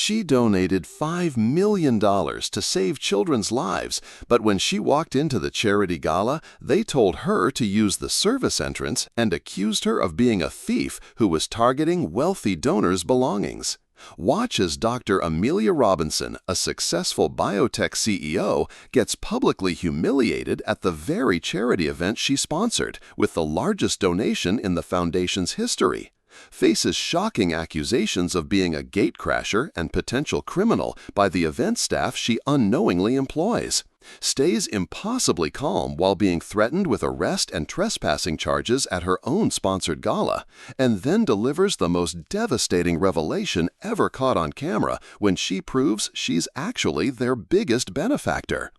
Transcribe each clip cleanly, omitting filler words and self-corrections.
She donated $5 million to save children's lives, but when she walked into the charity gala, they told her to use the service entrance and accused her of being a thief who was targeting wealthy donors' belongings. Watch as Dr. Amelia Robinson, a successful biotech CEO, gets publicly humiliated at the very charity event she sponsored, with the largest donation in the foundation's history. Faces shocking accusations of being a gatecrasher and potential criminal by the event staff she unknowingly employs. Stays impossibly calm while being threatened with arrest and trespassing charges at her own sponsored gala, and then delivers the most devastating revelation ever caught on camera when she proves she's actually their biggest benefactor.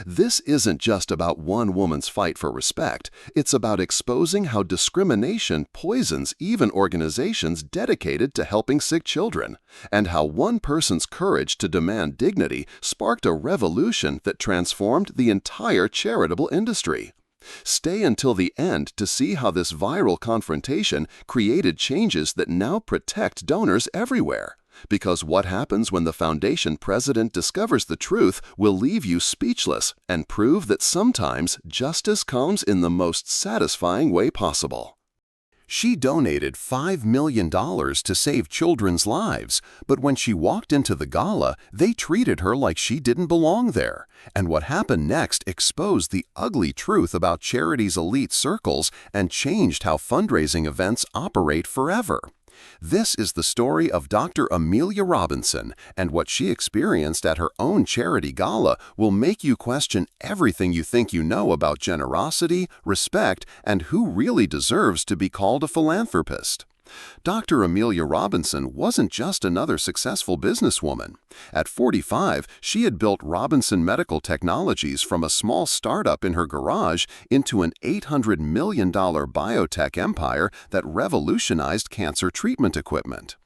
This isn't just about one woman's fight for respect, it's about exposing how discrimination poisons even organizations dedicated to helping sick children, and how one person's courage to demand dignity sparked a revolution that transformed the entire charitable industry. Stay until the end to see how this viral confrontation created changes that now protect donors everywhere. Because what happens when the foundation president discovers the truth will leave you speechless and prove that sometimes justice comes in the most satisfying way possible. She donated $5 million to save children's lives, but when she walked into the gala, they treated her like she didn't belong there. And what happened next exposed the ugly truth about charity's elite circles and changed how fundraising events operate forever. This is the story of Dr. Amelia Robinson, and what she experienced at her own charity gala will make you question everything you think you know about generosity, respect, and who really deserves to be called a philanthropist. Dr. Amelia Robinson wasn't just another successful businesswoman. At 45, she had built Robinson Medical Technologies from a small startup in her garage into an $800 million biotech empire that revolutionized cancer treatment equipment.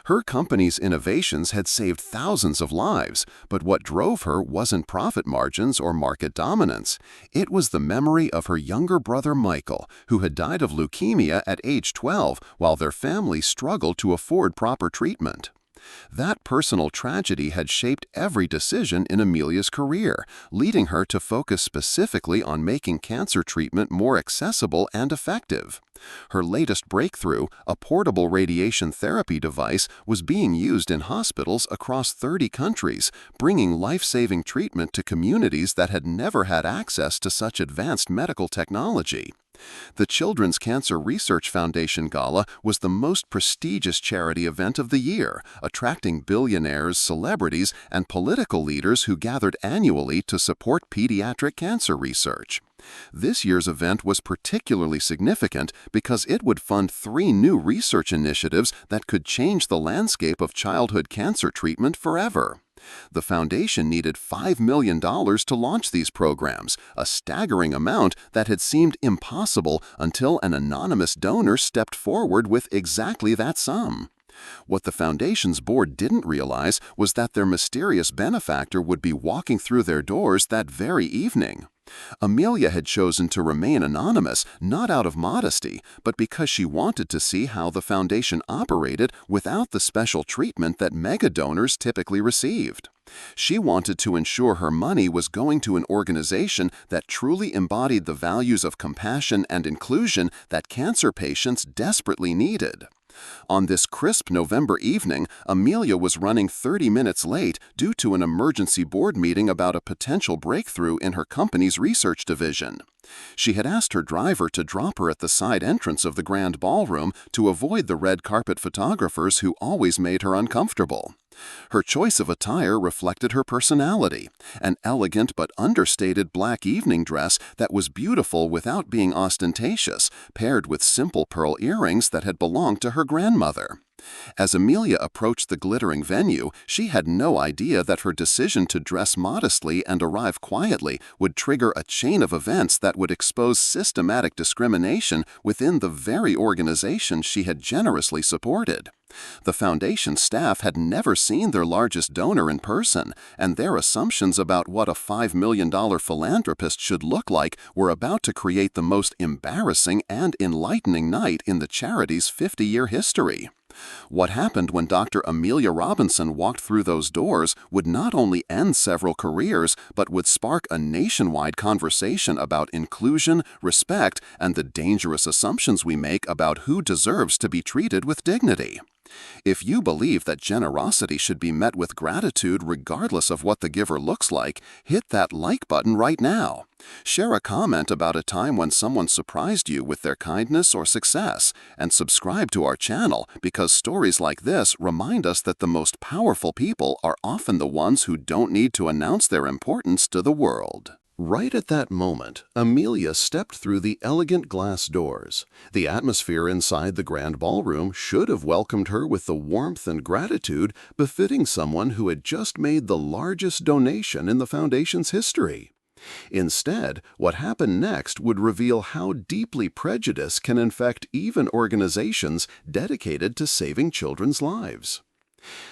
Her company's innovations had saved thousands of lives, but what drove her wasn't profit margins or market dominance. It was the memory of her younger brother Michael, who had died of leukemia at age 12 while their family struggled to afford proper treatment. That personal tragedy had shaped every decision in Amelia's career, leading her to focus specifically on making cancer treatment more accessible and effective. Her latest breakthrough, a portable radiation therapy device, was being used in hospitals across 30 countries, bringing life-saving treatment to communities that had never had access to such advanced medical technology. The Children's Cancer Research Foundation Gala was the most prestigious charity event of the year, attracting billionaires, celebrities, and political leaders who gathered annually to support pediatric cancer research. This year's event was particularly significant because it would fund 3 new research initiatives that could change the landscape of childhood cancer treatment forever. The foundation needed $5 million to launch these programs, a staggering amount that had seemed impossible until an anonymous donor stepped forward with exactly that sum. What the foundation's board didn't realize was that their mysterious benefactor would be walking through their doors that very evening. Amelia had chosen to remain anonymous not out of modesty, but because she wanted to see how the foundation operated without the special treatment that mega donors typically received. She wanted to ensure her money was going to an organization that truly embodied the values of compassion and inclusion that cancer patients desperately needed. On this crisp November evening, Amelia was running 30 minutes late due to an emergency board meeting about a potential breakthrough in her company's research division. She had asked her driver to drop her at the side entrance of the grand ballroom to avoid the red carpet photographers who always made her uncomfortable. Her choice of attire reflected her personality, an elegant but understated black evening dress that was beautiful without being ostentatious, paired with simple pearl earrings that had belonged to her grandmother. As Amelia approached the glittering venue, she had no idea that her decision to dress modestly and arrive quietly would trigger a chain of events that would expose systematic discrimination within the very organization she had generously supported. The foundation staff had never seen their largest donor in person, and their assumptions about what a $5 million philanthropist should look like were about to create the most embarrassing and enlightening night in the charity's 50-year history. What happened when Dr. Amelia Robinson walked through those doors would not only end several careers, but would spark a nationwide conversation about inclusion, respect, and the dangerous assumptions we make about who deserves to be treated with dignity. If you believe that generosity should be met with gratitude regardless of what the giver looks like, hit that like button right now. Share a comment about a time when someone surprised you with their kindness or success, and subscribe to our channel because stories like this remind us that the most powerful people are often the ones who don't need to announce their importance to the world. Right at that moment, Amelia stepped through the elegant glass doors. The atmosphere inside the grand ballroom should have welcomed her with the warmth and gratitude befitting someone who had just made the largest donation in the Foundation's history. Instead, what happened next would reveal how deeply prejudice can infect even organizations dedicated to saving children's lives.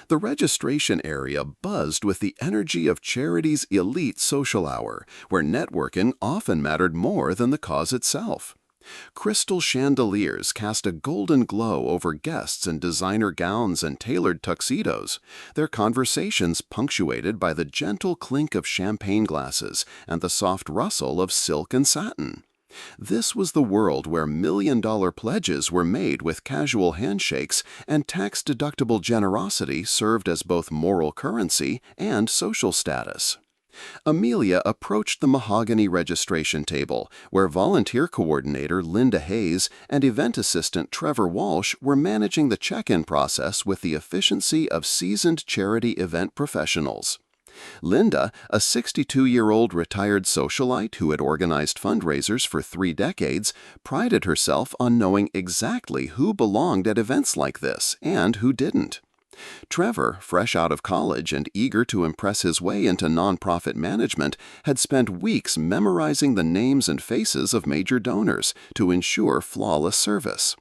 The registration area buzzed with the energy of charity's elite social hour, where networking often mattered more than the cause itself. Crystal chandeliers cast a golden glow over guests in designer gowns and tailored tuxedos, their conversations punctuated by the gentle clink of champagne glasses and the soft rustle of silk and satin. This was the world where million-dollar pledges were made with casual handshakes and tax-deductible generosity served as both moral currency and social status. Amelia approached the mahogany registration table, where volunteer coordinator Linda Hayes and event assistant Trevor Walsh were managing the check-in process with the efficiency of seasoned charity event professionals. Linda, a 62-year-old retired socialite who had organized fundraisers for 3 decades, prided herself on knowing exactly who belonged at events like this and who didn't. Trevor, fresh out of college and eager to impress his way into nonprofit management, had spent weeks memorizing the names and faces of major donors to ensure flawless service.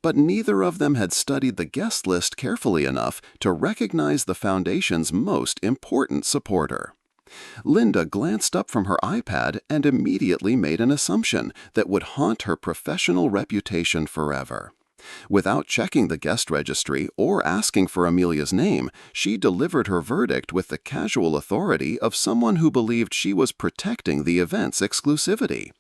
But neither of them had studied the guest list carefully enough to recognize the Foundation's most important supporter. Linda glanced up from her iPad and immediately made an assumption that would haunt her professional reputation forever. Without checking the guest registry or asking for Amelia's name, she delivered her verdict with the casual authority of someone who believed she was protecting the event's exclusivity.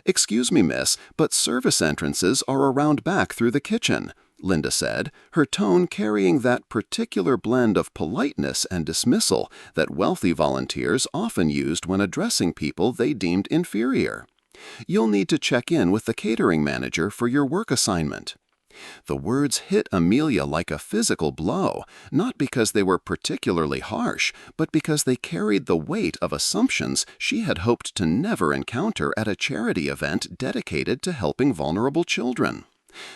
"Excuse me, miss, but service entrances are around back through the kitchen," Linda said, her tone carrying that particular blend of politeness and dismissal that wealthy volunteers often used when addressing people they deemed inferior. "You'll need to check in with the catering manager for your work assignment." The words hit Amelia like a physical blow, not because they were particularly harsh, but because they carried the weight of assumptions she had hoped to never encounter at a charity event dedicated to helping vulnerable children.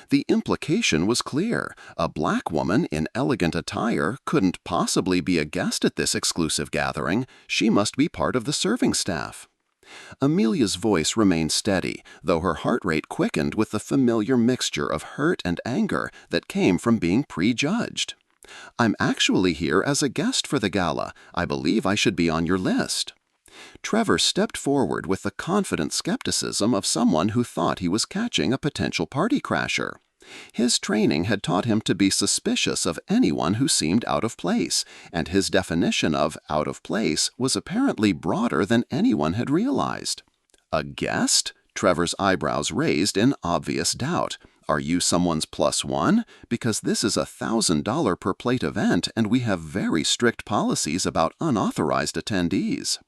The implication was clear. A black woman in elegant attire couldn't possibly be a guest at this exclusive gathering. She must be part of the serving staff. Amelia's voice remained steady, though her heart rate quickened with the familiar mixture of hurt and anger that came from being prejudged. "I'm actually here as a guest for the gala. I believe I should be on your list." Trevor stepped forward with the confident skepticism of someone who thought he was catching a potential party crasher. His training had taught him to be suspicious of anyone who seemed out of place, and his definition of out of place was apparently broader than anyone had realized. "A guest?" Trevor's eyebrows raised in obvious doubt. "Are you someone's plus one? Because this is a $1,000 per plate event, and we have very strict policies about unauthorized attendees."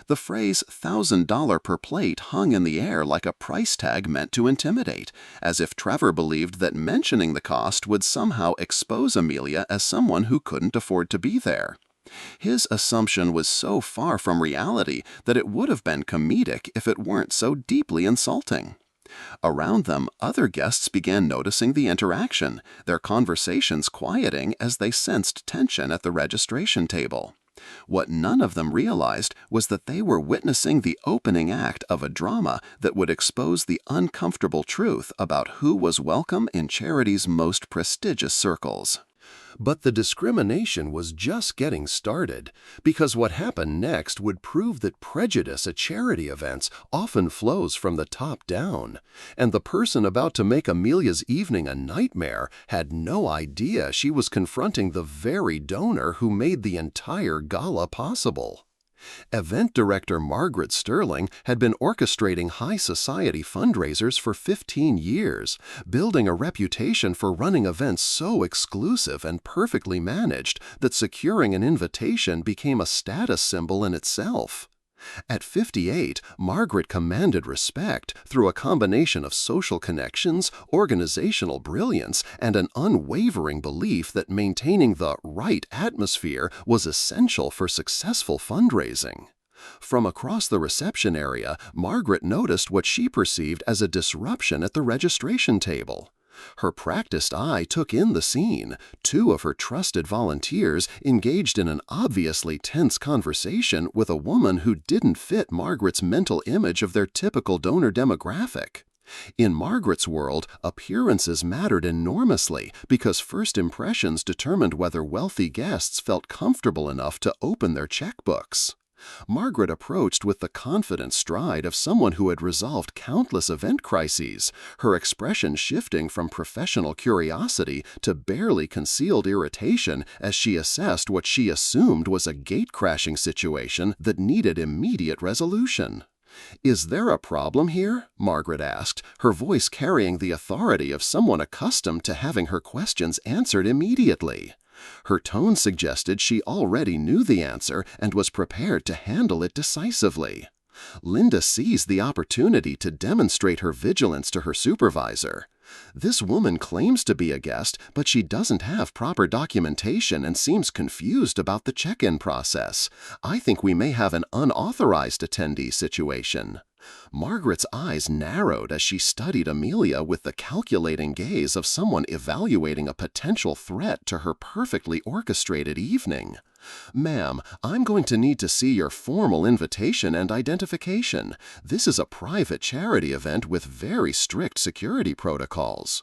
The phrase $1,000 per plate hung in the air like a price tag meant to intimidate, as if Trevor believed that mentioning the cost would somehow expose Amelia as someone who couldn't afford to be there. His assumption was so far from reality that it would have been comedic if it weren't so deeply insulting. Around them, other guests began noticing the interaction, their conversations quieting as they sensed tension at the registration table. What none of them realized was that they were witnessing the opening act of a drama that would expose the uncomfortable truth about who was welcome in charity's most prestigious circles. But the discrimination was just getting started, because what happened next would prove that prejudice at charity events often flows from the top down, and the person about to make Amelia's evening a nightmare had no idea she was confronting the very donor who made the entire gala possible. Event director Margaret Sterling had been orchestrating high society fundraisers for 15 years, building a reputation for running events so exclusive and perfectly managed that securing an invitation became a status symbol in itself. At 58, Margaret commanded respect through a combination of social connections, organizational brilliance, and an unwavering belief that maintaining the right atmosphere was essential for successful fundraising. From across the reception area, Margaret noticed what she perceived as a disruption at the registration table. Her practiced eye took in the scene. Two of her trusted volunteers engaged in an obviously tense conversation with a woman who didn't fit Margaret's mental image of their typical donor demographic. In Margaret's world, appearances mattered enormously because first impressions determined whether wealthy guests felt comfortable enough to open their checkbooks. Margaret approached with the confident stride of someone who had resolved countless event crises, her expression shifting from professional curiosity to barely concealed irritation as she assessed what she assumed was a gate-crashing situation that needed immediate resolution. "Is there a problem here?" Margaret asked, her voice carrying the authority of someone accustomed to having her questions answered immediately. Her tone suggested she already knew the answer and was prepared to handle it decisively. Linda seized the opportunity to demonstrate her vigilance to her supervisor. "This woman claims to be a guest, but she doesn't have proper documentation and seems confused about the check-in process. I think we may have an unauthorized attendee situation." Margaret's eyes narrowed as she studied Amelia with the calculating gaze of someone evaluating a potential threat to her perfectly orchestrated evening. "Ma'am, I'm going to need to see your formal invitation and identification. This is a private charity event with very strict security protocols."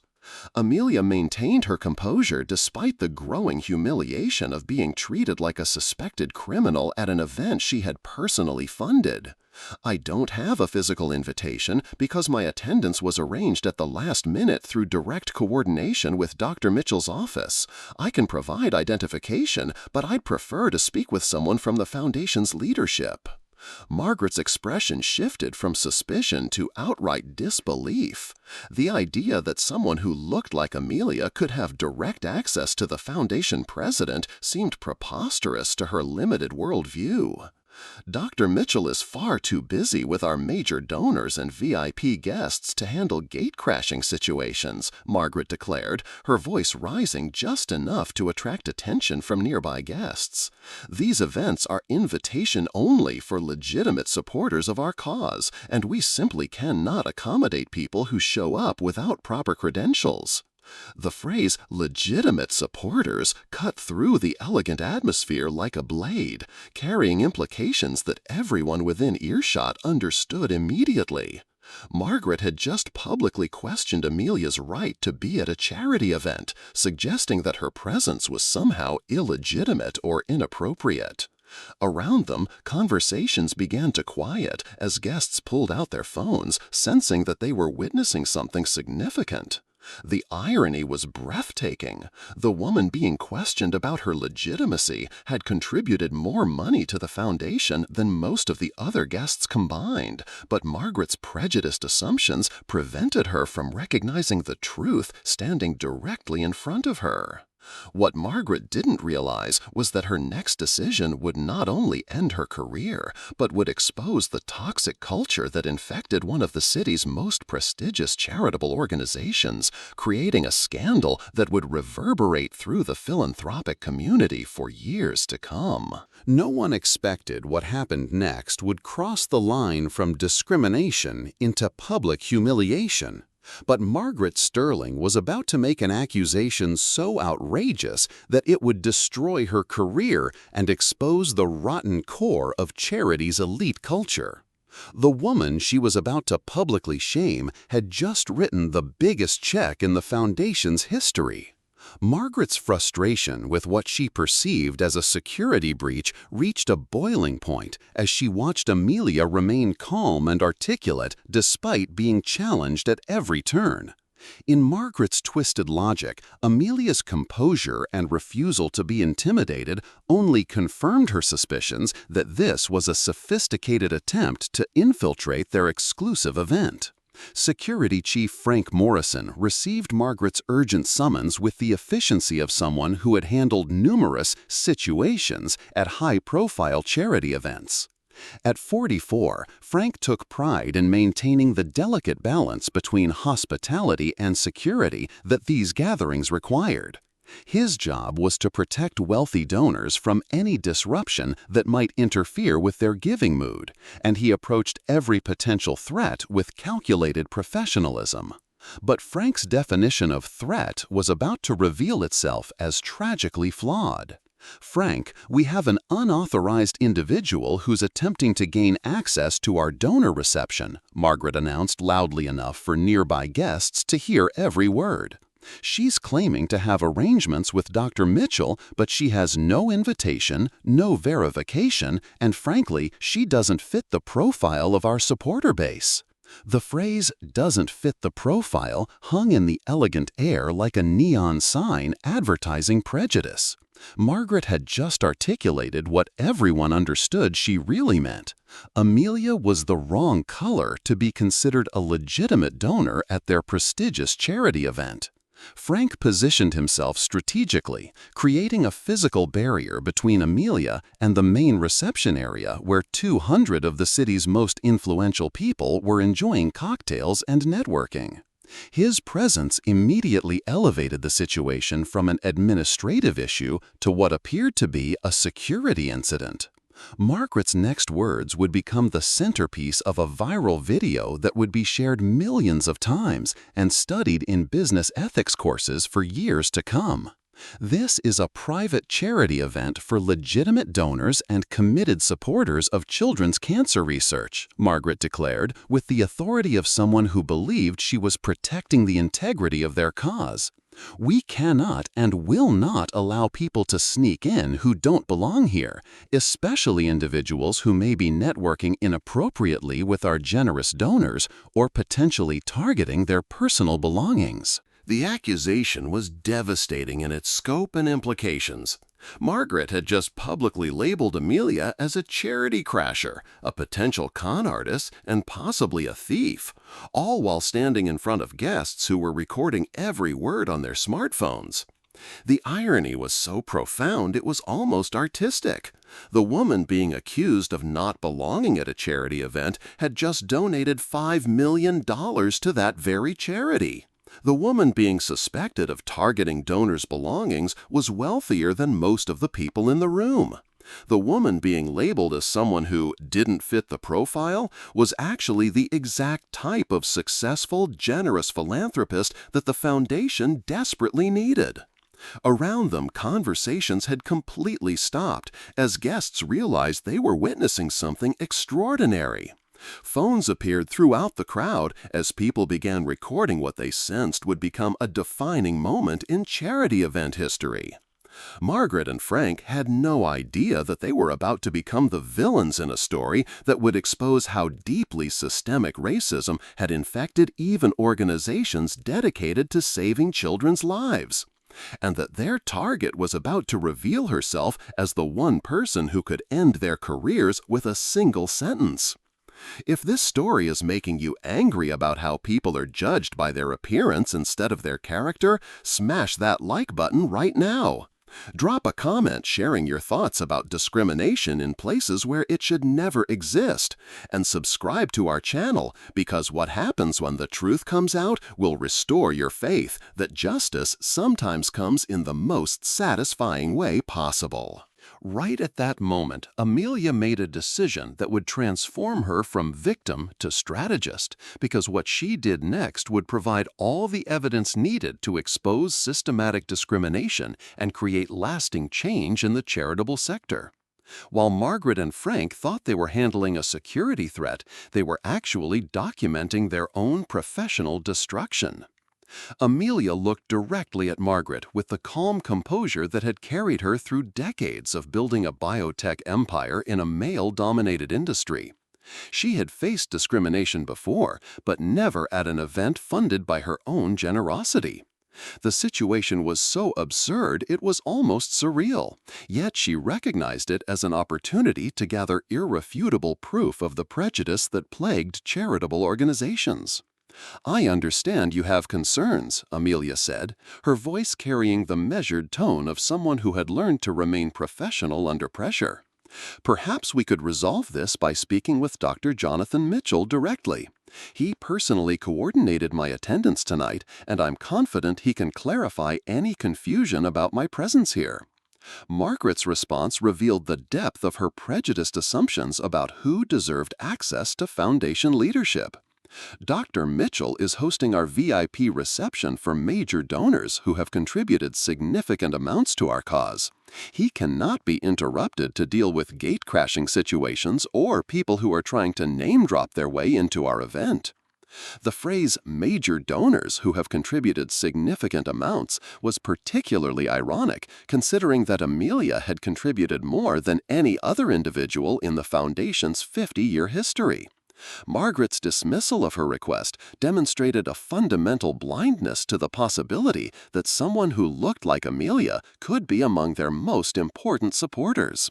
Amelia maintained her composure despite the growing humiliation of being treated like a suspected criminal at an event she had personally funded. "I don't have a physical invitation because my attendance was arranged at the last minute through direct coordination with Dr. Mitchell's office. I can provide identification, but I'd prefer to speak with someone from the Foundation's leadership." Margaret's expression shifted from suspicion to outright disbelief. The idea that someone who looked like Amelia could have direct access to the Foundation president seemed preposterous to her limited worldview. "Dr. Mitchell is far too busy with our major donors and VIP guests to handle gate-crashing situations," Margaret declared, her voice rising just enough to attract attention from nearby guests. "These events are invitation only for legitimate supporters of our cause, and we simply cannot accommodate people who show up without proper credentials." The phrase "legitimate supporters" cut through the elegant atmosphere like a blade, carrying implications that everyone within earshot understood immediately. Margaret had just publicly questioned Amelia's right to be at a charity event, suggesting that her presence was somehow illegitimate or inappropriate. Around them, conversations began to quiet as guests pulled out their phones, sensing that they were witnessing something significant. The irony was breathtaking. The woman being questioned about her legitimacy had contributed more money to the Foundation than most of the other guests combined, but Margaret's prejudiced assumptions prevented her from recognizing the truth standing directly in front of her. What Margaret didn't realize was that her next decision would not only end her career, but would expose the toxic culture that infected one of the city's most prestigious charitable organizations, creating a scandal that would reverberate through the philanthropic community for years to come. No one expected what happened next would cross the line from discrimination into public humiliation. But Margaret Sterling was about to make an accusation so outrageous that it would destroy her career and expose the rotten core of charity's elite culture. The woman she was about to publicly shame had just written the biggest check in the Foundation's history. Margaret's frustration with what she perceived as a security breach reached a boiling point as she watched Amelia remain calm and articulate despite being challenged at every turn. In Margaret's twisted logic, Amelia's composure and refusal to be intimidated only confirmed her suspicions that this was a sophisticated attempt to infiltrate their exclusive event. Security Chief Frank Morrison received Margaret's urgent summons with the efficiency of someone who had handled numerous situations at high-profile charity events. At 44, Frank took pride in maintaining the delicate balance between hospitality and security that these gatherings required. His job was to protect wealthy donors from any disruption that might interfere with their giving mood, and he approached every potential threat with calculated professionalism. But Frank's definition of threat was about to reveal itself as tragically flawed. "Frank, we have an unauthorized individual who's attempting to gain access to our donor reception," Margaret announced loudly enough for nearby guests to hear every word. "She's claiming to have arrangements with Dr. Mitchell, but she has no invitation, no verification, and frankly, she doesn't fit the profile of our supporter base." The phrase "doesn't fit the profile" hung in the elegant air like a neon sign advertising prejudice. Margaret had just articulated what everyone understood she really meant. Amelia was the wrong color to be considered a legitimate donor at their prestigious charity event. Frank positioned himself strategically, creating a physical barrier between Amelia and the main reception area where 200 of the city's most influential people were enjoying cocktails and networking. His presence immediately elevated the situation from an administrative issue to what appeared to be a security incident. Margaret's next words would become the centerpiece of a viral video that would be shared millions of times and studied in business ethics courses for years to come. "This is a private charity event for legitimate donors and committed supporters of children's cancer research," Margaret declared, with the authority of someone who believed she was protecting the integrity of their cause. "We cannot and will not allow people to sneak in who don't belong here, especially individuals who may be networking inappropriately with our generous donors or potentially targeting their personal belongings." The accusation was devastating in its scope and implications. Margaret had just publicly labeled Amelia as a charity crasher, a potential con artist, and possibly a thief, all while standing in front of guests who were recording every word on their smartphones. The irony was so profound it was almost artistic. The woman being accused of not belonging at a charity event had just donated $5 million to that very charity. The woman being suspected of targeting donors' belongings was wealthier than most of the people in the room. The woman being labeled as someone who didn't fit the profile was actually the exact type of successful, generous philanthropist that the foundation desperately needed. Around them, conversations had completely stopped as guests realized they were witnessing something extraordinary. Phones appeared throughout the crowd as people began recording what they sensed would become a defining moment in charity event history. Margaret and Frank had no idea that they were about to become the villains in a story that would expose how deeply systemic racism had infected even organizations dedicated to saving children's lives, and that their target was about to reveal herself as the one person who could end their careers with a single sentence. If this story is making you angry about how people are judged by their appearance instead of their character, smash that like button right now. Drop a comment sharing your thoughts about discrimination in places where it should never exist, and subscribe to our channel because what happens when the truth comes out will restore your faith that justice sometimes comes in the most satisfying way possible. Right at that moment, Amelia made a decision that would transform her from victim to strategist, because what she did next would provide all the evidence needed to expose systematic discrimination and create lasting change in the charitable sector. While Margaret and Frank thought they were handling a security threat, they were actually documenting their own professional destruction. Amelia looked directly at Margaret with the calm composure that had carried her through decades of building a biotech empire in a male-dominated industry. She had faced discrimination before, but never at an event funded by her own generosity. The situation was so absurd it was almost surreal, yet she recognized it as an opportunity to gather irrefutable proof of the prejudice that plagued charitable organizations. "I understand you have concerns," Amelia said, her voice carrying the measured tone of someone who had learned to remain professional under pressure. "Perhaps we could resolve this by speaking with Dr. Jonathan Mitchell directly. He personally coordinated my attendance tonight, and I'm confident he can clarify any confusion about my presence here." Margaret's response revealed the depth of her prejudiced assumptions about who deserved access to foundation leadership. "Dr. Mitchell is hosting our VIP reception for major donors who have contributed significant amounts to our cause. He cannot be interrupted to deal with gate-crashing situations or people who are trying to name-drop their way into our event." The phrase "major donors who have contributed significant amounts" was particularly ironic, considering that Amelia had contributed more than any other individual in the Foundation's 50-year history. Margaret's dismissal of her request demonstrated a fundamental blindness to the possibility that someone who looked like Amelia could be among their most important supporters.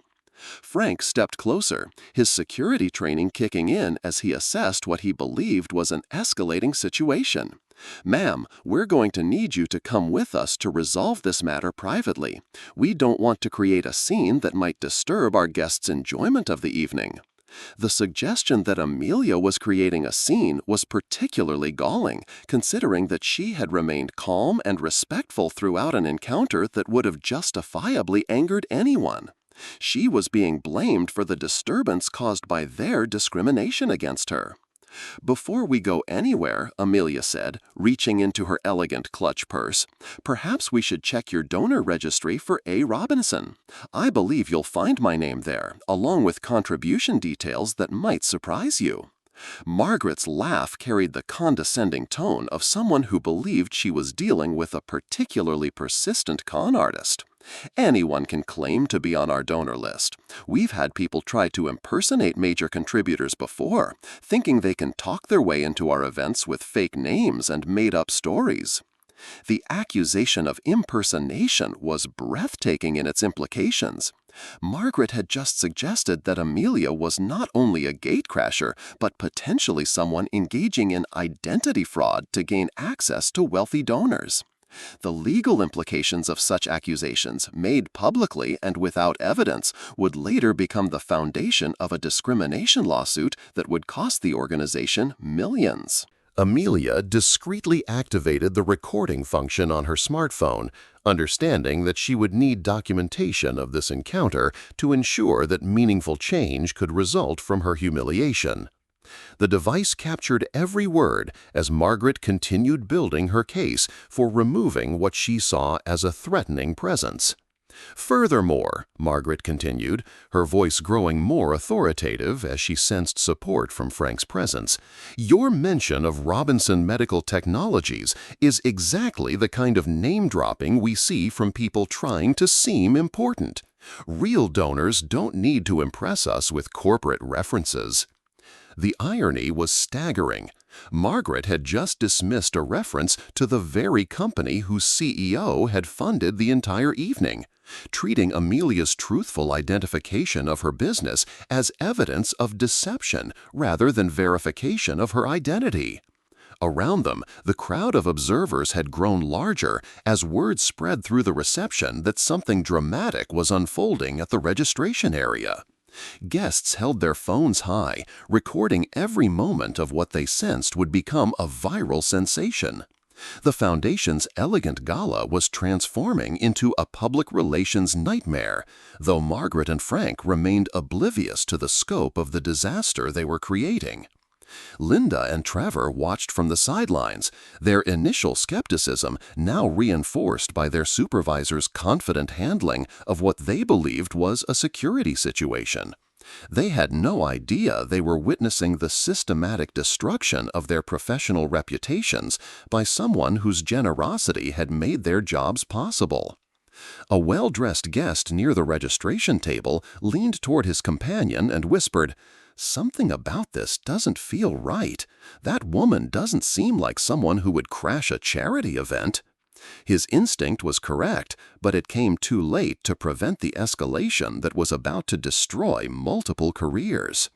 Frank stepped closer, his security training kicking in as he assessed what he believed was an escalating situation. "Ma'am, we're going to need you to come with us to resolve this matter privately. We don't want to create a scene that might disturb our guests' enjoyment of the evening." The suggestion that Amelia was creating a scene was particularly galling, considering that she had remained calm and respectful throughout an encounter that would have justifiably angered anyone. She was being blamed for the disturbance caused by their discrimination against her. "Before we go anywhere," Amelia said, reaching into her elegant clutch purse, "perhaps we should check your donor registry for A. Robinson. I believe you'll find my name there, along with contribution details that might surprise you." Margaret's laugh carried the condescending tone of someone who believed she was dealing with a particularly persistent con artist. "Anyone can claim to be on our donor list. We've had people try to impersonate major contributors before, thinking they can talk their way into our events with fake names and made-up stories." The accusation of impersonation was breathtaking in its implications. Margaret had just suggested that Amelia was not only a gatecrasher, but potentially someone engaging in identity fraud to gain access to wealthy donors. The legal implications of such accusations, made publicly and without evidence, would later become the foundation of a discrimination lawsuit that would cost the organization millions. Amelia discreetly activated the recording function on her smartphone, understanding that she would need documentation of this encounter to ensure that meaningful change could result from her humiliation. The device captured every word as Margaret continued building her case for removing what she saw as a threatening presence. "Furthermore," Margaret continued, her voice growing more authoritative as she sensed support from Frank's presence, "your mention of Robinson Medical Technologies is exactly the kind of name-dropping we see from people trying to seem important. Real donors don't need to impress us with corporate references." The irony was staggering. Margaret had just dismissed a reference to the very company whose CEO had funded the entire evening, treating Amelia's truthful identification of her business as evidence of deception rather than verification of her identity. Around them, the crowd of observers had grown larger as word spread through the reception that something dramatic was unfolding at the registration area. Guests held their phones high, recording every moment of what they sensed would become a viral sensation. The Foundation's elegant gala was transforming into a public relations nightmare, though Margaret and Frank remained oblivious to the scope of the disaster they were creating. Linda and Trevor watched from the sidelines, their initial skepticism now reinforced by their supervisor's confident handling of what they believed was a security situation. They had no idea they were witnessing the systematic destruction of their professional reputations by someone whose generosity had made their jobs possible. A well-dressed guest near the registration table leaned toward his companion and whispered, "Something about this doesn't feel right. That woman doesn't seem like someone who would crash a charity event." His instinct was correct, but it came too late to prevent the escalation that was about to destroy multiple careers.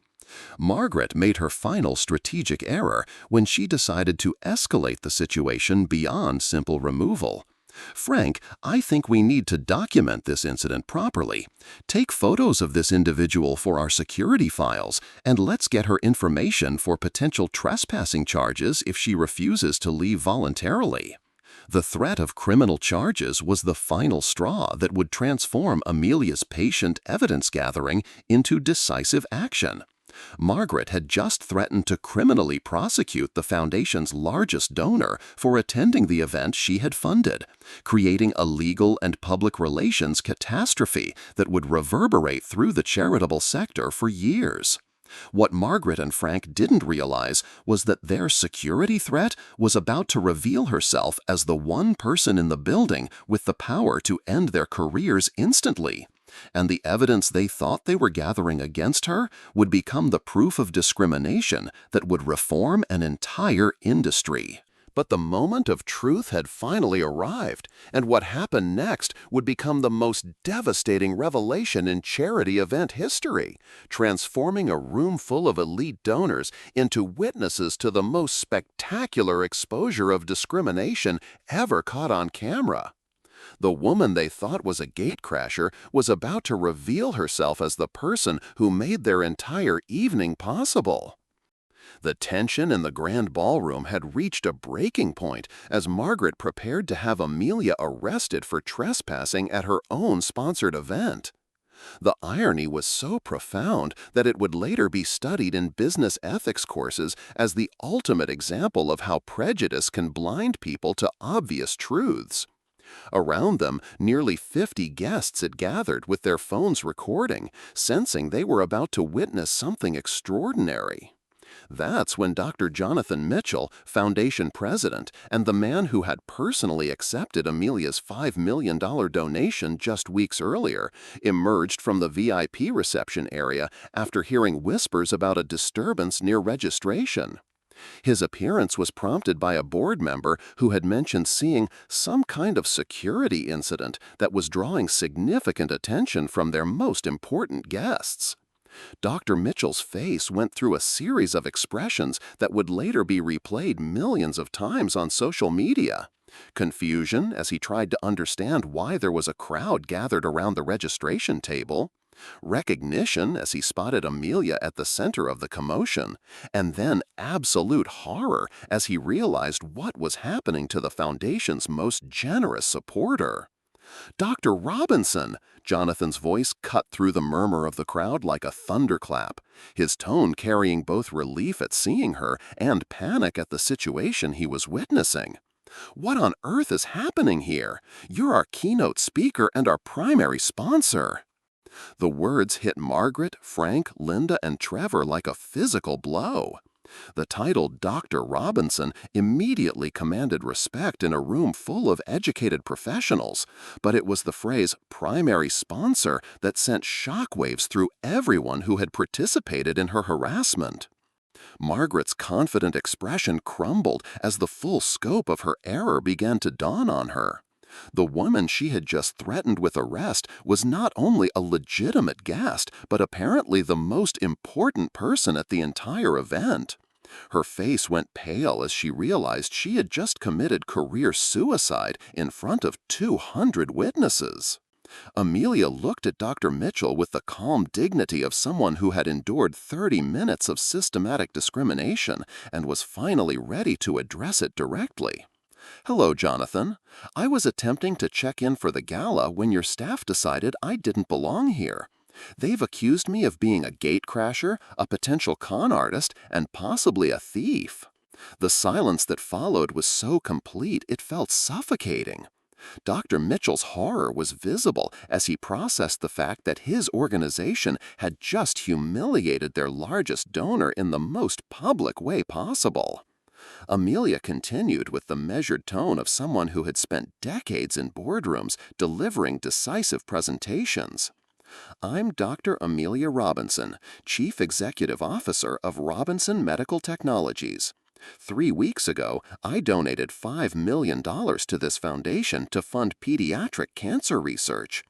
Margaret made her final strategic error when she decided to escalate the situation beyond simple removal. "Frank, I think we need to document this incident properly. Take photos of this individual for our security files, and let's get her information for potential trespassing charges if she refuses to leave voluntarily." The threat of criminal charges was the final straw that would transform Amelia's patient evidence gathering into decisive action. Margaret had just threatened to criminally prosecute the foundation's largest donor for attending the event she had funded, creating a legal and public relations catastrophe that would reverberate through the charitable sector for years. What Margaret and Frank didn't realize was that their security threat was about to reveal herself as the one person in the building with the power to end their careers instantly. And the evidence they thought they were gathering against her would become the proof of discrimination that would reform an entire industry. But the moment of truth had finally arrived, and what happened next would become the most devastating revelation in charity event history, transforming a room full of elite donors into witnesses to the most spectacular exposure of discrimination ever caught on camera. The woman they thought was a gatecrasher was about to reveal herself as the person who made their entire evening possible. The tension in the grand ballroom had reached a breaking point as Margaret prepared to have Amelia arrested for trespassing at her own sponsored event. The irony was so profound that it would later be studied in business ethics courses as the ultimate example of how prejudice can blind people to obvious truths. Around them, nearly 50 guests had gathered with their phones recording, sensing they were about to witness something extraordinary. That's when Dr. Jonathan Mitchell, foundation president, and the man who had personally accepted Amelia's $5 million donation just weeks earlier, emerged from the VIP reception area after hearing whispers about a disturbance near registration. His appearance was prompted by a board member who had mentioned seeing some kind of security incident that was drawing significant attention from their most important guests. Dr. Mitchell's face went through a series of expressions that would later be replayed millions of times on social media. Confusion as he tried to understand why there was a crowd gathered around the registration table. Recognition as he spotted Amelia at the center of the commotion. And then absolute horror as he realized what was happening to the foundation's most generous supporter. "Dr. Robinson!" Jonathan's voice cut through the murmur of the crowd like a thunderclap, his tone carrying both relief at seeing her and panic at the situation he was witnessing. "What on earth is happening here? You're our keynote speaker and our primary sponsor." The words hit Margaret, Frank, Linda, and Trevor like a physical blow. The title Dr. Robinson immediately commanded respect in a room full of educated professionals, but it was the phrase primary sponsor that sent shockwaves through everyone who had participated in her harassment. Margaret's confident expression crumbled as the full scope of her error began to dawn on her. The woman she had just threatened with arrest was not only a legitimate guest, but apparently the most important person at the entire event. Her face went pale as she realized she had just committed career suicide in front of 200 witnesses. Amelia looked at Dr. Mitchell with the calm dignity of someone who had endured 30 minutes of systematic discrimination and was finally ready to address it directly. "Hello, Jonathan. I was attempting to check in for the gala when your staff decided I didn't belong here. They've accused me of being a gatecrasher, a potential con artist, and possibly a thief." The silence that followed was so complete it felt suffocating. Dr. Mitchell's horror was visible as he processed the fact that his organization had just humiliated their largest donor in the most public way possible. Amelia continued with the measured tone of someone who had spent decades in boardrooms delivering decisive presentations. I'm Dr. Amelia Robinson, Chief Executive Officer of Robinson Medical Technologies. 3 weeks ago, I donated $5 million to this foundation to fund pediatric cancer research.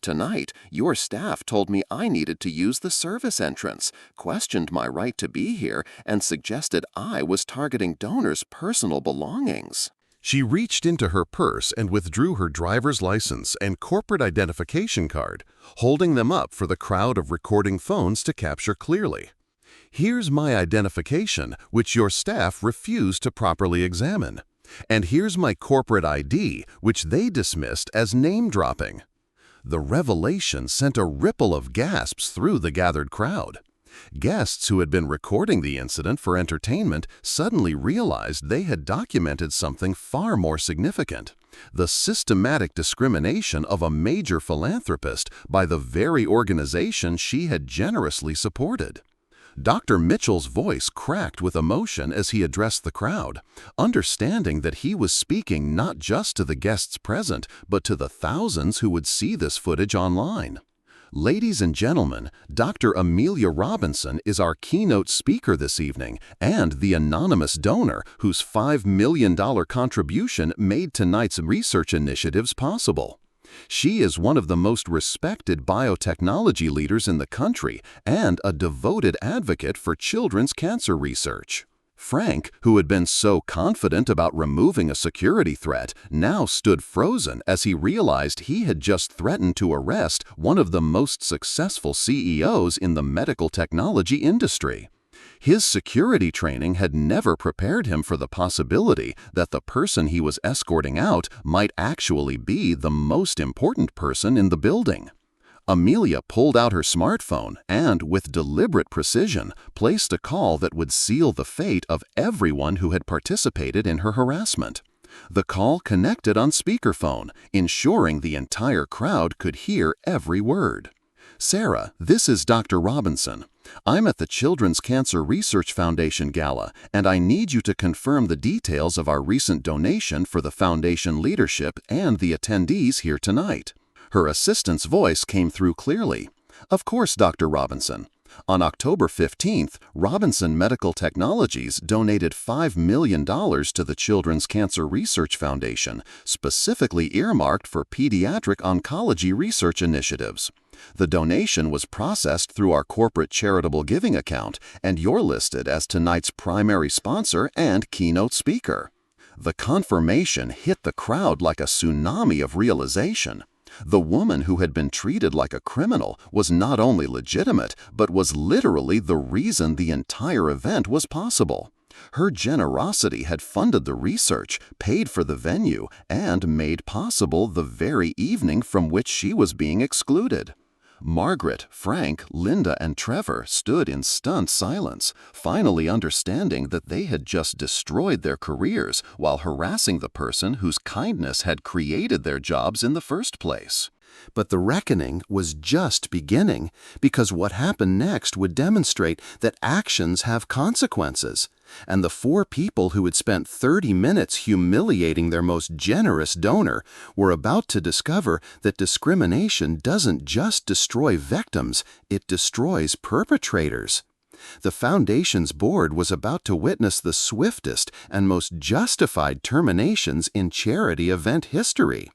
Tonight, your staff told me I needed to use the service entrance, questioned my right to be here, and suggested I was targeting donors' personal belongings. She reached into her purse and withdrew her driver's license and corporate identification card, holding them up for the crowd of recording phones to capture clearly. Here's my identification, which your staff refused to properly examine. And here's my corporate ID, which they dismissed as name-dropping. The revelation sent a ripple of gasps through the gathered crowd. Guests who had been recording the incident for entertainment suddenly realized they had documented something far more significant: the systematic discrimination of a major philanthropist by the very organization she had generously supported. Dr. Mitchell's voice cracked with emotion as he addressed the crowd, understanding that he was speaking not just to the guests present, but to the thousands who would see this footage online. Ladies and gentlemen, Dr. Amelia Robinson is our keynote speaker this evening and the anonymous donor whose $5 million contribution made tonight's research initiatives possible. She is one of the most respected biotechnology leaders in the country and a devoted advocate for children's cancer research. Frank, who had been so confident about removing a security threat, now stood frozen as he realized he had just threatened to arrest one of the most successful CEOs in the medical technology industry. His security training had never prepared him for the possibility that the person he was escorting out might actually be the most important person in the building. Amelia pulled out her smartphone and, with deliberate precision, placed a call that would seal the fate of everyone who had participated in her harassment. The call connected on speakerphone, ensuring the entire crowd could hear every word. "Sarah, this is Dr. Robinson. I'm at the Children's Cancer Research Foundation Gala, and I need you to confirm the details of our recent donation for the foundation leadership and the attendees here tonight." Her assistant's voice came through clearly. "Of course, Dr. Robinson. On October 15th, Robinson Medical Technologies donated $5 million to the Children's Cancer Research Foundation, specifically earmarked for pediatric oncology research initiatives. The donation was processed through our corporate charitable giving account, and you're listed as tonight's primary sponsor and keynote speaker." The confirmation hit the crowd like a tsunami of realization. The woman who had been treated like a criminal was not only legitimate, but was literally the reason the entire event was possible. Her generosity had funded the research, paid for the venue, and made possible the very evening from which she was being excluded. Margaret, Frank, Linda, and Trevor stood in stunned silence, finally understanding that they had just destroyed their careers while harassing the person whose kindness had created their jobs in the first place. But the reckoning was just beginning, because what happened next would demonstrate that actions have consequences. And the 4 people who had spent 30 minutes humiliating their most generous donor were about to discover that discrimination doesn't just destroy victims, it destroys perpetrators. The foundation's board was about to witness the swiftest and most justified terminations in charity event history.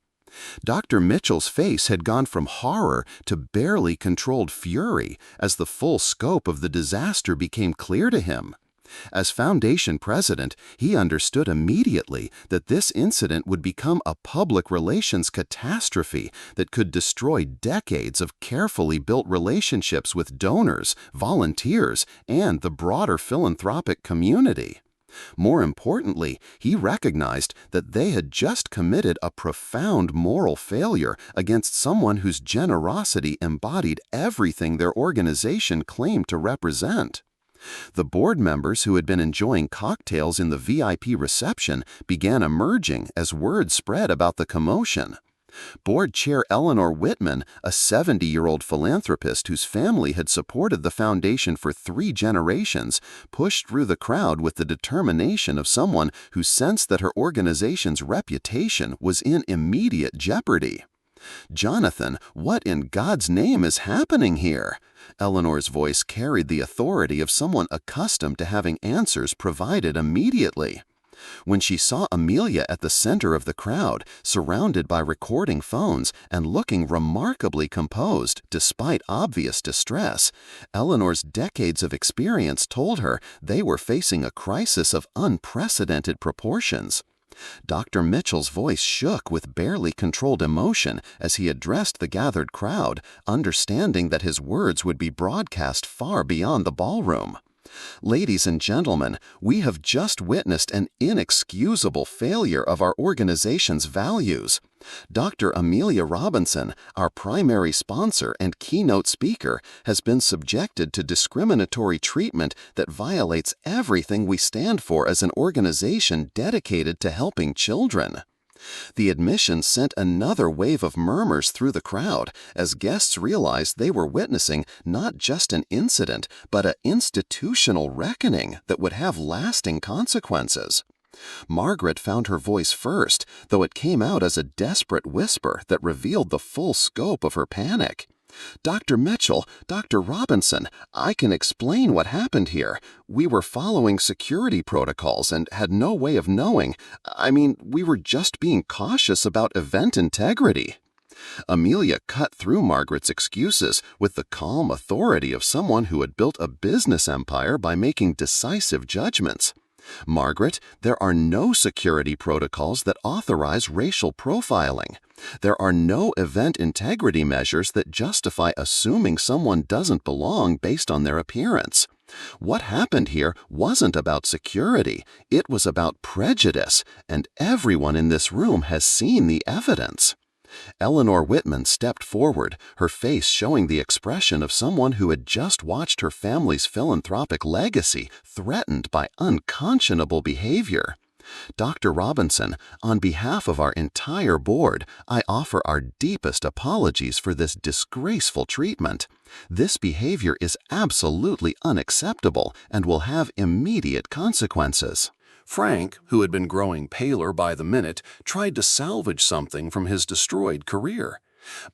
Dr. Mitchell's face had gone from horror to barely controlled fury as the full scope of the disaster became clear to him. As foundation president, he understood immediately that this incident would become a public relations catastrophe that could destroy decades of carefully built relationships with donors, volunteers, and the broader philanthropic community. More importantly, he recognized that they had just committed a profound moral failure against someone whose generosity embodied everything their organization claimed to represent. The board members who had been enjoying cocktails in the VIP reception began emerging as word spread about the commotion. Board Chair Eleanor Whitman, a 70-year-old philanthropist whose family had supported the foundation for 3 generations, pushed through the crowd with the determination of someone who sensed that her organization's reputation was in immediate jeopardy. "Jonathan, what in God's name is happening here?" Eleanor's voice carried the authority of someone accustomed to having answers provided immediately. When she saw Amelia at the center of the crowd, surrounded by recording phones and looking remarkably composed despite obvious distress, Eleanor's decades of experience told her they were facing a crisis of unprecedented proportions. Dr. Mitchell's voice shook with barely controlled emotion as he addressed the gathered crowd, understanding that his words would be broadcast far beyond the ballroom. "Ladies and gentlemen, we have just witnessed an inexcusable failure of our organization's values. Dr. Amelia Robinson, our primary sponsor and keynote speaker, has been subjected to discriminatory treatment that violates everything we stand for as an organization dedicated to helping children." The admission sent another wave of murmurs through the crowd as guests realized they were witnessing not just an incident, but an institutional reckoning that would have lasting consequences. Margaret found her voice first, though it came out as a desperate whisper that revealed the full scope of her panic. "Dr. Mitchell, Dr. Robinson, I can explain what happened here. We were following security protocols and had no way of knowing. We were just being cautious about event integrity." Amelia cut through Margaret's excuses with the calm authority of someone who had built a business empire by making decisive judgments. "Margaret, there are no security protocols that authorize racial profiling. There are no event integrity measures that justify assuming someone doesn't belong based on their appearance. What happened here wasn't about security, it was about prejudice, and everyone in this room has seen the evidence." Eleanor Whitman stepped forward, her face showing the expression of someone who had just watched her family's philanthropic legacy threatened by unconscionable behavior. "Dr. Robinson, on behalf of our entire board, I offer our deepest apologies for this disgraceful treatment. This behavior is absolutely unacceptable and will have immediate consequences." Frank, who had been growing paler by the minute, tried to salvage something from his destroyed career.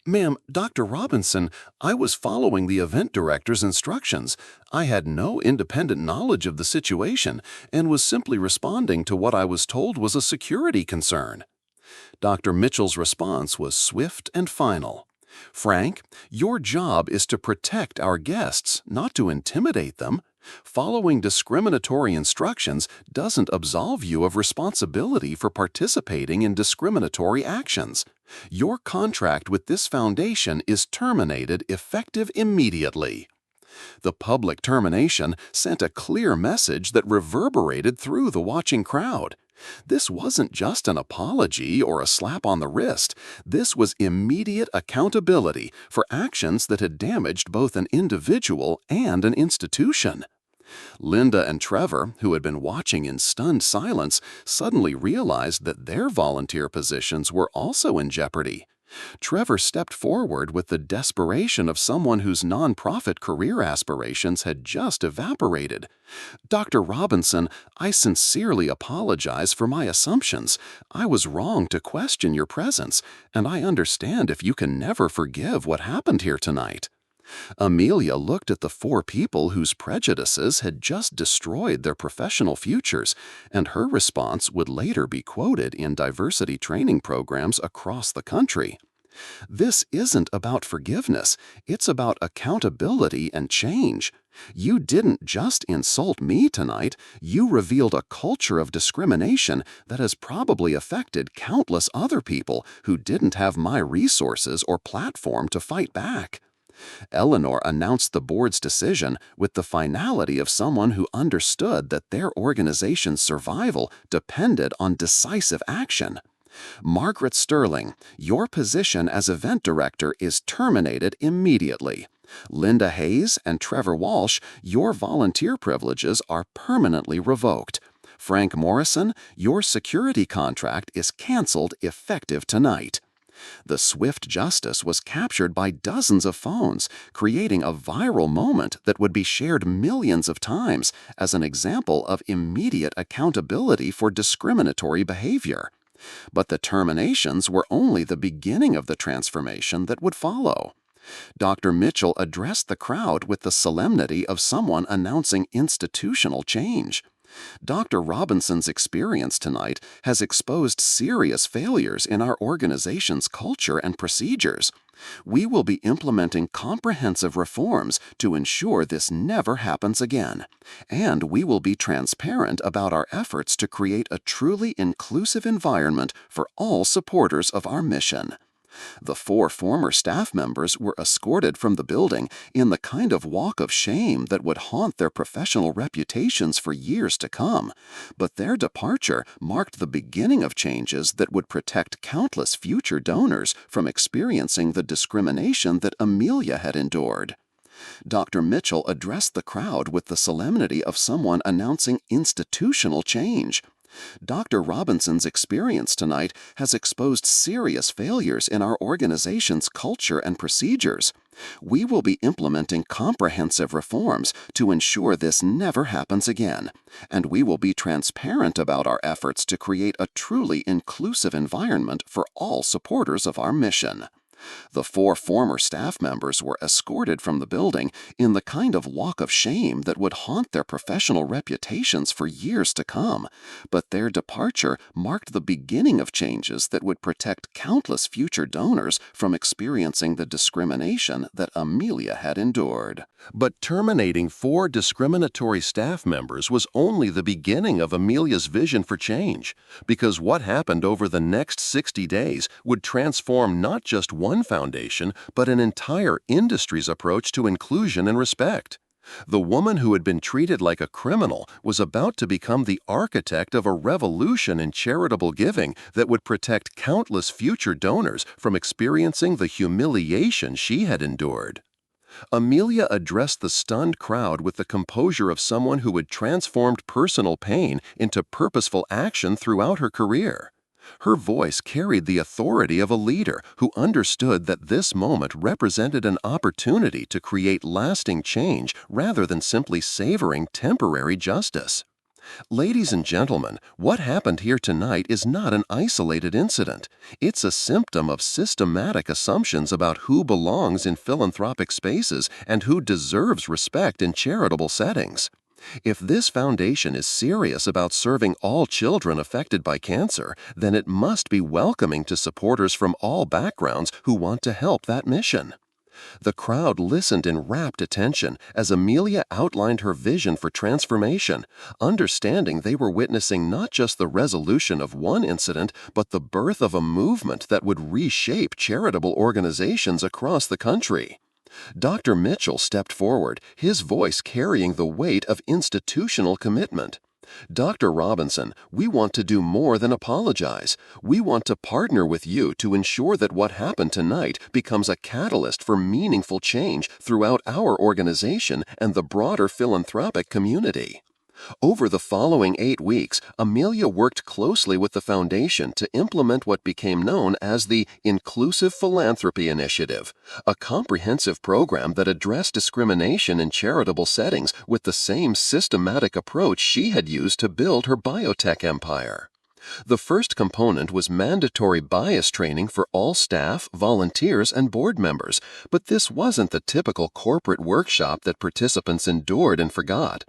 "Ma'am, Dr. Robinson, I was following the event director's instructions. I had no independent knowledge of the situation and was simply responding to what I was told was a security concern." Dr. Mitchell's response was swift and final. "Frank, your job is to protect our guests, not to intimidate them. Following discriminatory instructions doesn't absolve you of responsibility for participating in discriminatory actions. Your contract with this foundation is terminated effective immediately." The public termination sent a clear message that reverberated through the watching crowd. This wasn't just an apology or a slap on the wrist. This was immediate accountability for actions that had damaged both an individual and an institution. Linda and Trevor, who had been watching in stunned silence, suddenly realized that their volunteer positions were also in jeopardy. Trevor stepped forward with the desperation of someone whose nonprofit career aspirations had just evaporated. "Dr. Robinson, I sincerely apologize for my assumptions. I was wrong to question your presence, and I understand if you can never forgive what happened here tonight." Amelia looked at the 4 people whose prejudices had just destroyed their professional futures, and her response would later be quoted in diversity training programs across the country. "This isn't about forgiveness, it's about accountability and change. You didn't just insult me tonight, you revealed a culture of discrimination that has probably affected countless other people who didn't have my resources or platform to fight back." Eleanor announced the board's decision with the finality of someone who understood that their organization's survival depended on decisive action. "Margaret Sterling, your position as event director is terminated immediately. Linda Hayes and Trevor Walsh, your volunteer privileges are permanently revoked. Frank Morrison, your security contract is canceled effective tonight. The swift justice was captured by dozens of phones, creating a viral moment that would be shared millions of times as an example of immediate accountability for discriminatory behavior. But the terminations were only the beginning of the transformation that would follow. Dr. Mitchell addressed the crowd with the solemnity of someone announcing institutional change. Dr. Robinson's experience tonight has exposed serious failures in our organization's culture and procedures. We will be implementing comprehensive reforms to ensure this never happens again. And we will be transparent about our efforts to create a truly inclusive environment for all supporters of our mission. The 4 former staff members were escorted from the building in the kind of walk of shame that would haunt their professional reputations for years to come, but their departure marked the beginning of changes that would protect countless future donors from experiencing the discrimination that Amelia had endured. Dr. Mitchell addressed the crowd with the solemnity of someone announcing institutional change. Dr. Robinson's experience tonight has exposed serious failures in our organization's culture and procedures. We will be implementing comprehensive reforms to ensure this never happens again, and we will be transparent about our efforts to create a truly inclusive environment for all supporters of our mission. The 4 former staff members were escorted from the building in the kind of walk of shame that would haunt their professional reputations for years to come, but their departure marked the beginning of changes that would protect countless future donors from experiencing the discrimination that Amelia had endured. But terminating 4 discriminatory staff members was only the beginning of Amelia's vision for change, because what happened over the next 60 days would transform not just one foundation, but an entire industry's approach to inclusion and respect. The woman who had been treated like a criminal was about to become the architect of a revolution in charitable giving that would protect countless future donors from experiencing the humiliation she had endured. Amelia addressed the stunned crowd with the composure of someone who had transformed personal pain into purposeful action throughout her career. Her voice carried the authority of a leader who understood that this moment represented an opportunity to create lasting change rather than simply savoring temporary justice. Ladies and gentlemen, what happened here tonight is not an isolated incident. It's a symptom of systematic assumptions about who belongs in philanthropic spaces and who deserves respect in charitable settings. If this foundation is serious about serving all children affected by cancer, then it must be welcoming to supporters from all backgrounds who want to help that mission. The crowd listened in rapt attention as Amelia outlined her vision for transformation, understanding they were witnessing not just the resolution of one incident, but the birth of a movement that would reshape charitable organizations across the country. Dr. Mitchell stepped forward, his voice carrying the weight of institutional commitment. Dr. Robinson, we want to do more than apologize. We want to partner with you to ensure that what happened tonight becomes a catalyst for meaningful change throughout our organization and the broader philanthropic community. Over the following 8 weeks, Amelia worked closely with the foundation to implement what became known as the Inclusive Philanthropy Initiative, a comprehensive program that addressed discrimination in charitable settings with the same systematic approach she had used to build her biotech empire. The first component was mandatory bias training for all staff, volunteers, and board members, but this wasn't the typical corporate workshop that participants endured and forgot.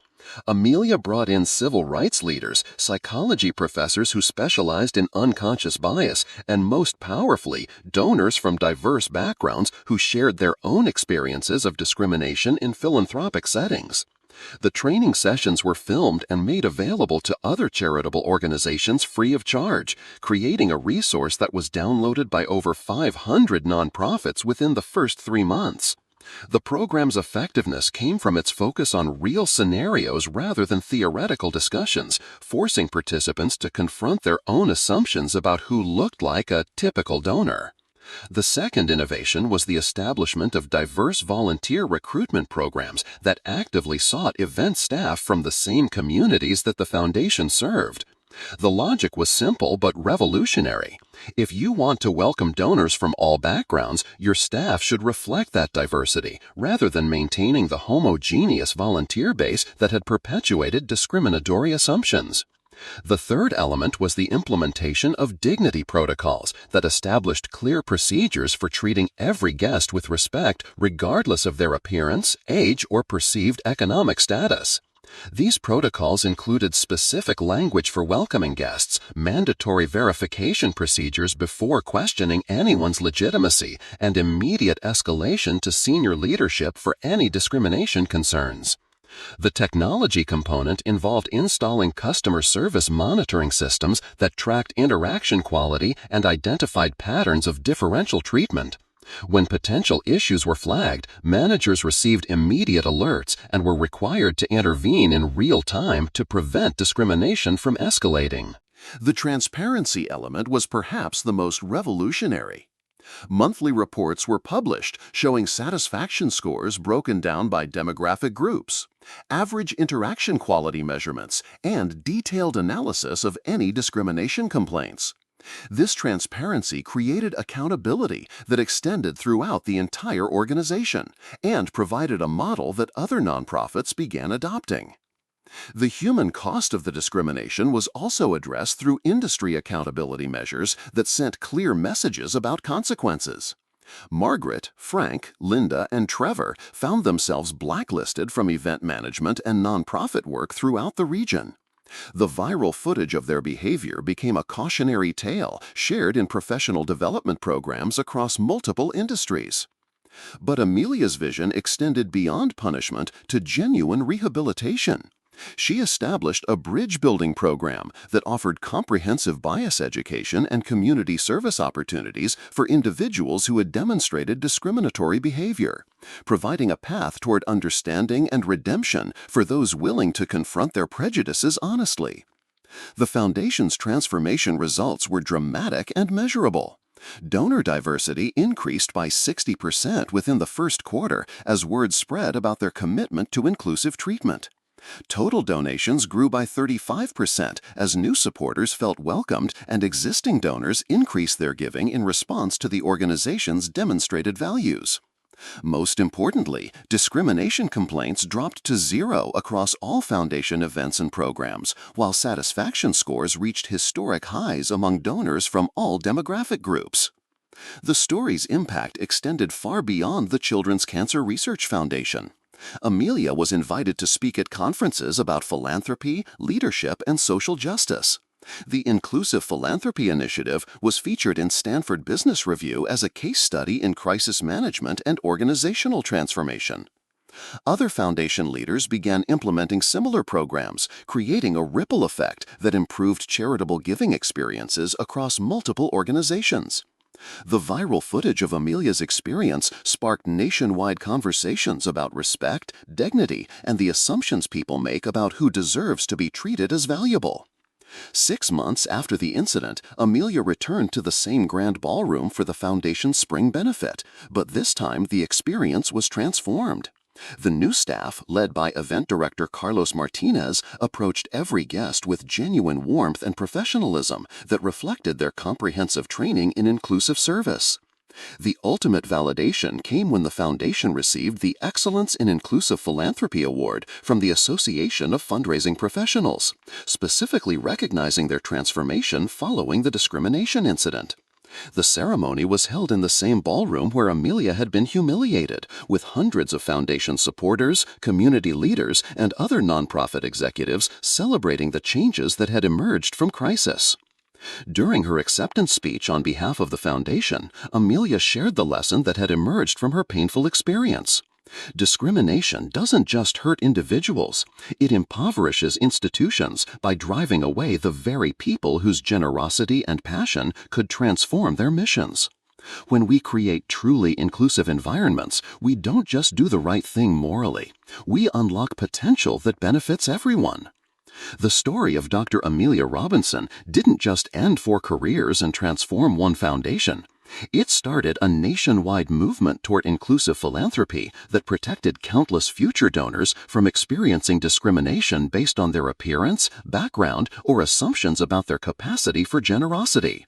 Amelia brought in civil rights leaders, psychology professors who specialized in unconscious bias, and most powerfully, donors from diverse backgrounds who shared their own experiences of discrimination in philanthropic settings. The training sessions were filmed and made available to other charitable organizations free of charge, creating a resource that was downloaded by over 500 nonprofits within the first 3 months. The program's effectiveness came from its focus on real scenarios rather than theoretical discussions, forcing participants to confront their own assumptions about who looked like a typical donor. The second innovation was the establishment of diverse volunteer recruitment programs that actively sought event staff from the same communities that the foundation served. The logic was simple but revolutionary. If you want to welcome donors from all backgrounds, your staff should reflect that diversity, rather than maintaining the homogeneous volunteer base that had perpetuated discriminatory assumptions. The third element was the implementation of dignity protocols that established clear procedures for treating every guest with respect, regardless of their appearance, age, or perceived economic status. These protocols included specific language for welcoming guests, mandatory verification procedures before questioning anyone's legitimacy, and immediate escalation to senior leadership for any discrimination concerns. The technology component involved installing customer service monitoring systems that tracked interaction quality and identified patterns of differential treatment. When potential issues were flagged, managers received immediate alerts and were required to intervene in real time to prevent discrimination from escalating. The transparency element was perhaps the most revolutionary. Monthly reports were published showing satisfaction scores broken down by demographic groups, average interaction quality measurements, and detailed analysis of any discrimination complaints. This transparency created accountability that extended throughout the entire organization and provided a model that other nonprofits began adopting. The human cost of the discrimination was also addressed through industry accountability measures that sent clear messages about consequences. Margaret, Frank, Linda, and Trevor found themselves blacklisted from event management and nonprofit work throughout the region. The viral footage of their behavior became a cautionary tale shared in professional development programs across multiple industries. But Amelia's vision extended beyond punishment to genuine rehabilitation. She established a bridge-building program that offered comprehensive bias education and community service opportunities for individuals who had demonstrated discriminatory behavior, providing a path toward understanding and redemption for those willing to confront their prejudices honestly. The Foundation's transformation results were dramatic and measurable. Donor diversity increased by 60% within the first quarter as word spread about their commitment to inclusive treatment. Total donations grew by 35% as new supporters felt welcomed and existing donors increased their giving in response to the organization's demonstrated values. Most importantly, discrimination complaints dropped to 0 across all Foundation events and programs, while satisfaction scores reached historic highs among donors from all demographic groups. The story's impact extended far beyond the Children's Cancer Research Foundation. Amelia was invited to speak at conferences about philanthropy, leadership, and social justice. The Inclusive Philanthropy Initiative was featured in Stanford Business Review as a case study in crisis management and organizational transformation. Other foundation leaders began implementing similar programs, creating a ripple effect that improved charitable giving experiences across multiple organizations. The viral footage of Amelia's experience sparked nationwide conversations about respect, dignity, and the assumptions people make about who deserves to be treated as valuable. 6 months after the incident, Amelia returned to the same grand ballroom for the Foundation's spring benefit, but this time the experience was transformed. The new staff, led by event director Carlos Martinez, approached every guest with genuine warmth and professionalism that reflected their comprehensive training in inclusive service. The ultimate validation came when the Foundation received the Excellence in Inclusive Philanthropy Award from the Association of Fundraising Professionals, specifically recognizing their transformation following the discrimination incident. The ceremony was held in the same ballroom where Amelia had been humiliated, with hundreds of Foundation supporters, community leaders, and other nonprofit executives celebrating the changes that had emerged from crisis. During her acceptance speech on behalf of the Foundation, Amelia shared the lesson that had emerged from her painful experience. Discrimination doesn't just hurt individuals, it impoverishes institutions by driving away the very people whose generosity and passion could transform their missions. When we create truly inclusive environments, we don't just do the right thing morally. We unlock potential that benefits everyone. The story of Dr. Amelia Robinson didn't just end 4 careers and transform one foundation. It started a nationwide movement toward inclusive philanthropy that protected countless future donors from experiencing discrimination based on their appearance, background, or assumptions about their capacity for generosity.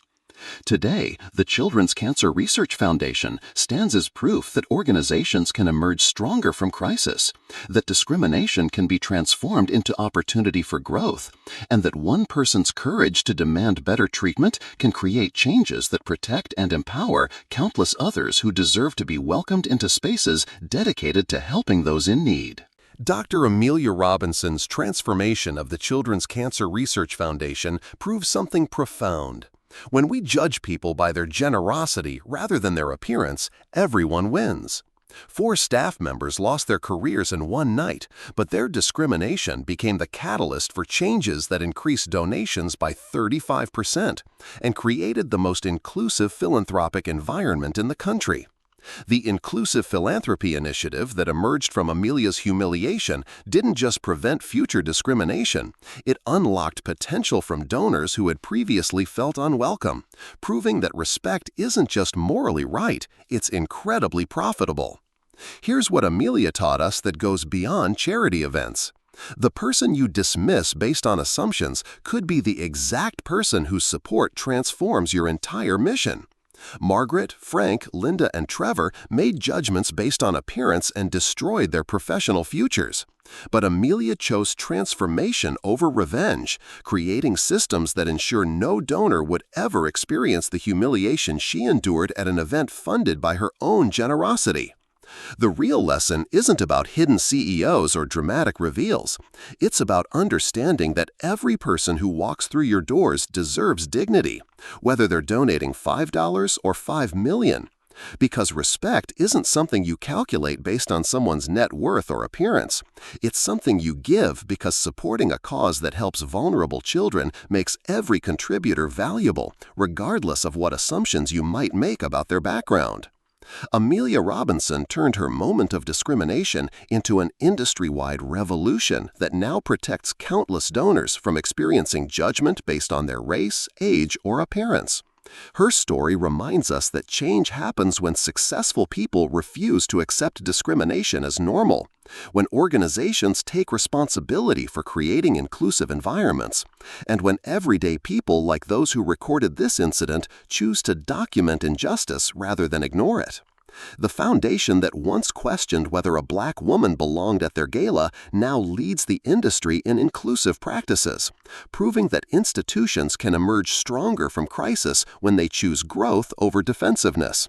Today, the Children's Cancer Research Foundation stands as proof that organizations can emerge stronger from crisis, that discrimination can be transformed into opportunity for growth, and that one person's courage to demand better treatment can create changes that protect and empower countless others who deserve to be welcomed into spaces dedicated to helping those in need. Dr. Amelia Robinson's transformation of the Children's Cancer Research Foundation proves something profound. When we judge people by their generosity rather than their appearance, everyone wins. 4 staff members lost their careers in one night, but their discrimination became the catalyst for changes that increased donations by 35% and created the most inclusive philanthropic environment in the country. The Inclusive Philanthropy Initiative that emerged from Amelia's humiliation didn't just prevent future discrimination, it unlocked potential from donors who had previously felt unwelcome, proving that respect isn't just morally right, it's incredibly profitable. Here's what Amelia taught us that goes beyond charity events. The person you dismiss based on assumptions could be the exact person whose support transforms your entire mission. Margaret, Frank, Linda, and Trevor made judgments based on appearance and destroyed their professional futures. But Amelia chose transformation over revenge, creating systems that ensure no donor would ever experience the humiliation she endured at an event funded by her own generosity. The real lesson isn't about hidden CEOs or dramatic reveals. It's about understanding that every person who walks through your doors deserves dignity, whether they're donating $5 or $5 million. Because respect isn't something you calculate based on someone's net worth or appearance. It's something you give because supporting a cause that helps vulnerable children makes every contributor valuable, regardless of what assumptions you might make about their background. Amelia Robinson turned her moment of discrimination into an industry-wide revolution that now protects countless donors from experiencing judgment based on their race, age, or appearance. Her story reminds us that change happens when successful people refuse to accept discrimination as normal, when organizations take responsibility for creating inclusive environments, and when everyday people like those who recorded this incident choose to document injustice rather than ignore it. The foundation that once questioned whether a black woman belonged at their gala now leads the industry in inclusive practices, proving that institutions can emerge stronger from crisis when they choose growth over defensiveness.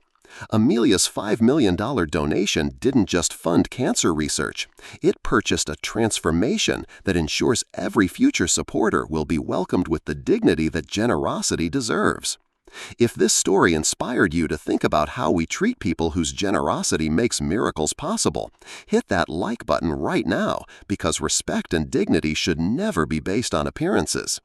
Amelia's $5 million donation didn't just fund cancer research. It purchased a transformation that ensures every future supporter will be welcomed with the dignity that generosity deserves. If this story inspired you to think about how we treat people whose generosity makes miracles possible, hit that like button right now, because respect and dignity should never be based on appearances.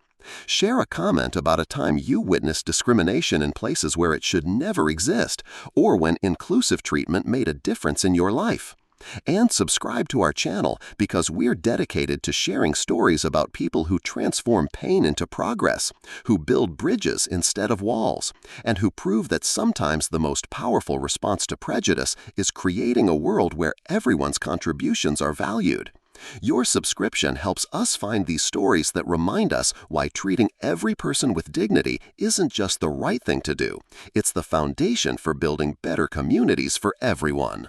Share a comment about a time you witnessed discrimination in places where it should never exist, or when inclusive treatment made a difference in your life. And subscribe to our channel because we're dedicated to sharing stories about people who transform pain into progress, who build bridges instead of walls, and who prove that sometimes the most powerful response to prejudice is creating a world where everyone's contributions are valued. Your subscription helps us find these stories that remind us why treating every person with dignity isn't just the right thing to do, it's the foundation for building better communities for everyone.